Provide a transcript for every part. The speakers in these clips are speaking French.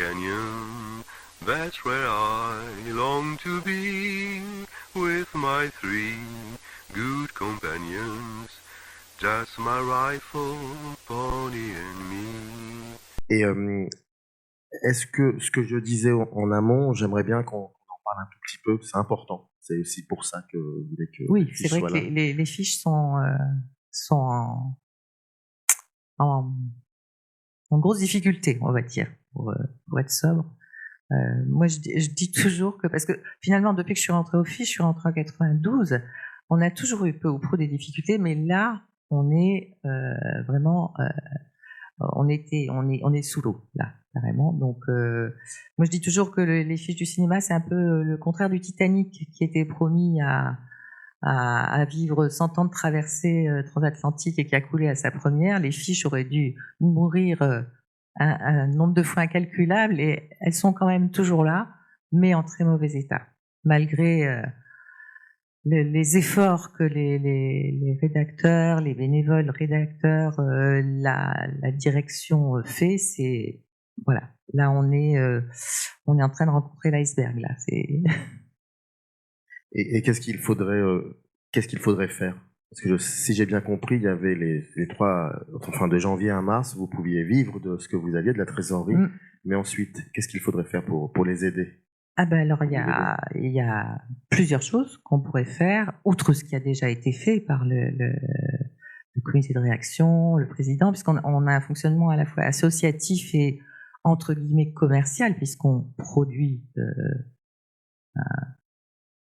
canyon, that's where I long to be, with my three good companions, just my rifle, pony and me. Et est-ce que ce que je disais en amont, j'aimerais bien qu'on en parle un tout petit peu, c'est important. C'est aussi pour ça que je voulais que Oui, les fiches c'est vrai soient que là. les fiches sont en grosse difficulté, on va dire, pour être sobre. Moi, je dis toujours que, parce que finalement, depuis que je suis rentrée aux fiches, je suis rentrée en 92, on a toujours eu peu ou prou des difficultés, mais là, on est vraiment, on est sous l'eau, là, carrément. Donc, moi, je dis toujours que les fiches du cinéma, c'est un peu le contraire du Titanic, qui était promis à vivre 100 ans de traversée transatlantique et qui a coulé à sa première. Les fiches auraient dû mourir un nombre de fois incalculable et elles sont quand même toujours là, mais en très mauvais état, malgré les efforts que les rédacteurs, les bénévoles rédacteurs, la direction fait. C'est voilà, là on est en train de rencontrer l'iceberg là. C'est Et qu'est-ce qu'il faudrait faire? Parce que si j'ai bien compris, il y avait les trois, enfin de janvier à mars, vous pouviez vivre de ce que vous aviez, de la trésorerie, mais ensuite, qu'est-ce qu'il faudrait faire pour les aider? Ah ben alors il y a plusieurs choses qu'on pourrait faire, outre ce qui a déjà été fait par le comité de réaction, le président, puisqu'on a un fonctionnement à la fois associatif et entre guillemets commercial, puisqu'on produit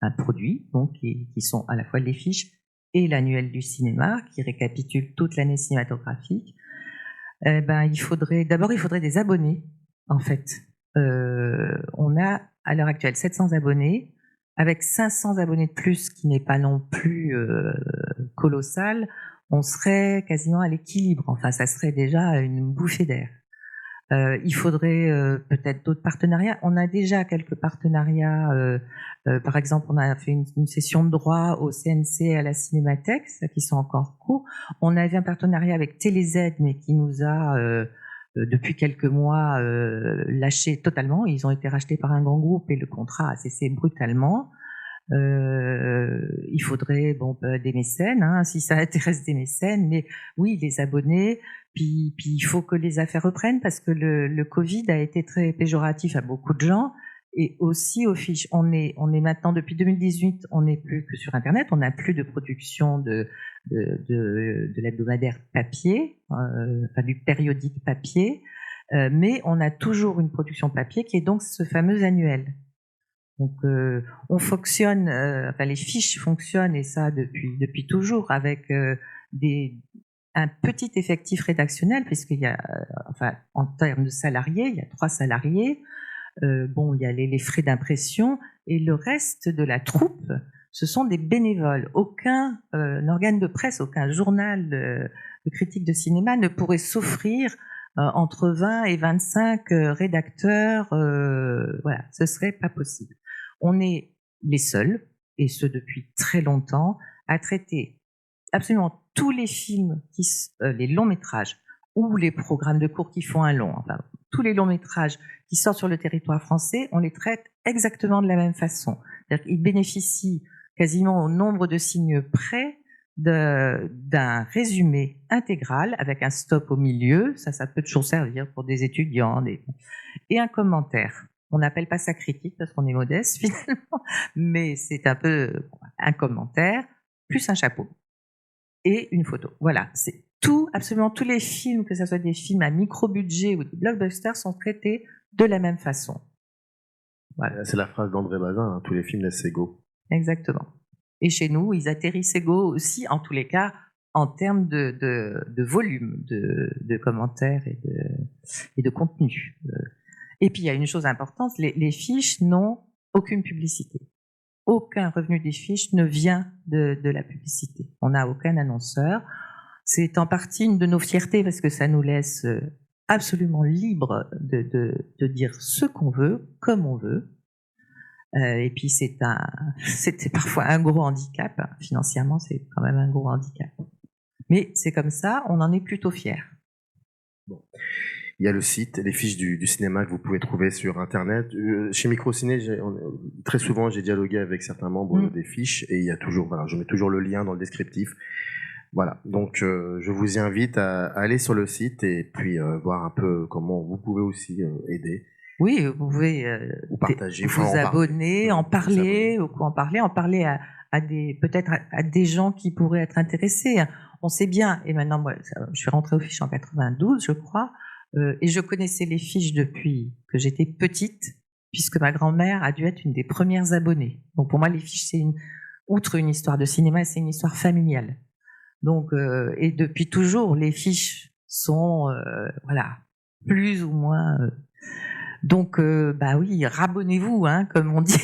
un produit, donc qui sont à la fois les fiches et l'annuel du cinéma, qui récapitule toute l'année cinématographique. Il faudrait des abonnés, en fait. On a à l'heure actuelle 700 abonnés, avec 500 abonnés de plus, qui n'est pas non plus colossal, on serait quasiment à l'équilibre. Enfin, ça serait déjà une bouffée d'air. Il faudrait peut-être d'autres partenariats. On a déjà quelques partenariats. Par exemple, on a fait une session de droit au CNC et à la Cinémathèque, ça qui sont encore courts. On avait un partenariat avec TéléZ, mais qui nous a depuis quelques mois lâché totalement. Ils ont été rachetés par un grand groupe et le contrat a cessé brutalement. Il faudrait des mécènes, hein, si ça intéresse des mécènes, mais oui, les abonnés. Puis il faut que les affaires reprennent parce que le Covid a été très péjoratif à beaucoup de gens et aussi aux fiches. On est maintenant depuis 2018, on n'est plus que sur Internet, on n'a plus de production de l'hebdomadaire papier, enfin du périodique papier, mais on a toujours une production papier qui est donc ce fameux annuel. Donc on fonctionne, les fiches fonctionnent et ça depuis toujours avec un petit effectif rédactionnel puisqu'il y a, en termes de salariés, il y a 3 salariés. Il y a les frais d'impression et le reste de la troupe, ce sont des bénévoles. Aucun organe de presse, aucun journal de critique de cinéma ne pourrait s'offrir entre 20 et 25 rédacteurs. Voilà, ce serait pas possible. On est les seuls, et ce depuis très longtemps, à traiter absolument tous les films, les longs métrages ou les programmes de cours qui font un long, tous les longs métrages qui sortent sur le territoire français, on les traite exactement de la même façon. C'est-à-dire qu'ils bénéficient quasiment au nombre de signes près d'un résumé intégral avec un stop au milieu, ça peut toujours servir pour des étudiants, et un commentaire. On n'appelle pas ça critique parce qu'on est modeste finalement, mais c'est un peu un commentaire plus un chapeau et une photo. Voilà, c'est tout, absolument tous les films, que ce soit des films à micro-budget ou des blockbusters, sont traités de la même façon. Voilà. C'est la phrase d'André Bazin, hein, tous les films naissent égaux. Exactement. Et chez nous, ils atterrissent égaux aussi, en tous les cas, en termes de volume de commentaires et de contenu. Et puis, il y a une chose importante, les fiches n'ont aucune publicité. Aucun revenu des fiches ne vient de la publicité. On n'a aucun annonceur. C'est en partie une de nos fiertés parce que ça nous laisse absolument libre de dire ce qu'on veut, comme on veut. Et puis c'était parfois un gros handicap. Financièrement, c'est quand même un gros handicap. Mais c'est comme ça, on en est plutôt fiers. Bon. Il y a le site, les fiches du cinéma que vous pouvez trouver sur Internet. Chez Microciné, très souvent, j'ai dialogué avec certains membres des fiches et il y a toujours, voilà, je mets toujours le lien dans le descriptif. Voilà, donc je vous invite à aller sur le site et puis voir un peu comment vous pouvez aussi aider. Oui, vous pouvez ou partager, vous abonner, en parler à des peut-être à des gens qui pourraient être intéressés. On sait bien, et maintenant moi, je suis rentrée aux fiches en 92, je crois, et je connaissais les fiches depuis que j'étais petite, puisque ma grand-mère a dû être une des premières abonnées. Donc pour moi, les fiches, outre une histoire de cinéma, c'est une histoire familiale. Donc, et depuis toujours, les fiches sont, voilà, plus ou moins. Donc, bah oui, rabonnez-vous, hein, comme on dit.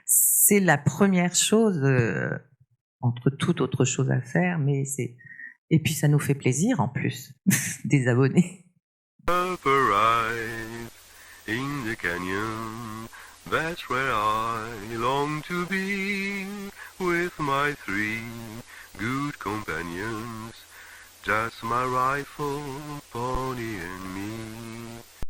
c'est la première chose entre toute autre chose à faire, mais et puis ça nous fait plaisir en plus des abonnés. Up arrive in the canyon, that's where I long to be, with my 3 good companions, just my rifle, pony and me.